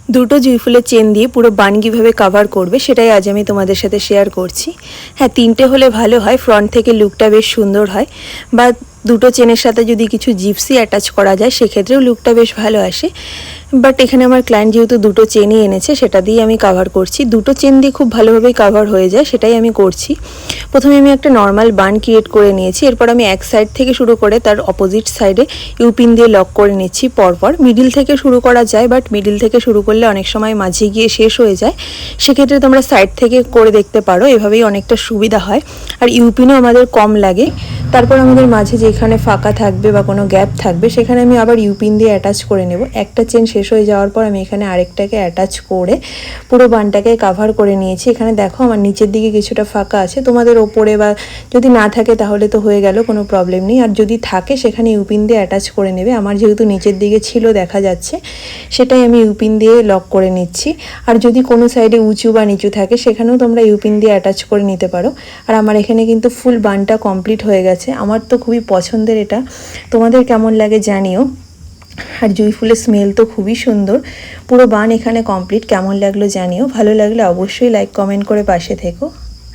দুটো জুঁই ফুলের চেন দিয়ে পুরো বান কীভাবে কভার করবে সেটাই আজ আমি তোমাদের সাথে শেয়ার করছি। হ্যাঁ, তিনটে হলে ভালো হয়, ফ্রন্ট থেকে লুকটা বেশ সুন্দর হয়। বা দুটো চেনের সাথে যদি কিছু জিপসি অ্যাটাচ করা যায় সেক্ষেত্রেও লুকটা বেশ ভালো আসে। বাট এখানে আমার ক্লায়েন্ট যেহেতু দুটো চেনই এনেছে, সেটা দিয়ে আমি কভার করছি। দুটো চেন দিয়ে খুব ভালোভাবেই কভার হয়ে যায়, সেটাই আমি করছি। প্রথমে আমি একটা নর্মাল বান ক্রিয়েট করে নিয়েছি, এরপর আমি এক সাইড থেকে শুরু করে তার অপোজিট সাইডে ইউপিন দিয়ে লক করে নিচ্ছি পরপর। মিডিল থেকে শুরু করা যায়, বাট মিডিল থেকে শুরু করলে অনেক সময় মাঝে গিয়ে শেষ হয়ে যায়। সেক্ষেত্রে তোমরা সাইড থেকে করে দেখতে পারো, এভাবেই অনেকটা সুবিধা হয়। আর ইউপিনও আমাদের কম লাগে। তারপর আমাদের মাঝে যেখানে ফাঁকা থাকবে বা কোনো গ্যাপ থাকবে সেখানে আমি আবার ইউপিন দিয়ে অ্যাটাচ করে নেব। একটা চেন শেষ হয়ে যাওয়ার পর আমি এখানে আরেকটাকে অ্যাটাচ করে পুরো বানটাকে কাভার করে নিয়েছি। এখানে দেখো আমার নিচের দিকে কিছুটা ফাঁকা আছে, তোমাদের ওপরে বা যদি না থাকে তাহলে তো হয়ে গেল, কোনো প্রবলেম নেই। আর যদি থাকে সেখানে ইউপিন দিয়ে অ্যাটাচ করে নেবে। আমার যেহেতু নিচের দিকে ছিল দেখা যাচ্ছে, সেটাই আমি ইউপিন দিয়ে লক করে নিচ্ছি। আর যদি কোনো সাইডে উঁচু বা নিচু থাকে সেখানেও তোমরা ইউপিন দিয়ে অ্যাটাচ করে নিতে পারো। আর আমার এখানে কিন্তু ফুল বানটা কমপ্লিট হয়ে গেছে। আমার তো খুবই পছন্দের এটা, তোমাদের কেমন লাগে জানিও। আর জুঁই ফুলের স্মেল তো খুবই সুন্দর। পুরো বান এখানে কমপ্লিট, কেমন লাগলো জানিও। ভালো লাগলে অবশ্যই লাইক কমেন্ট করে পাশে থেকো।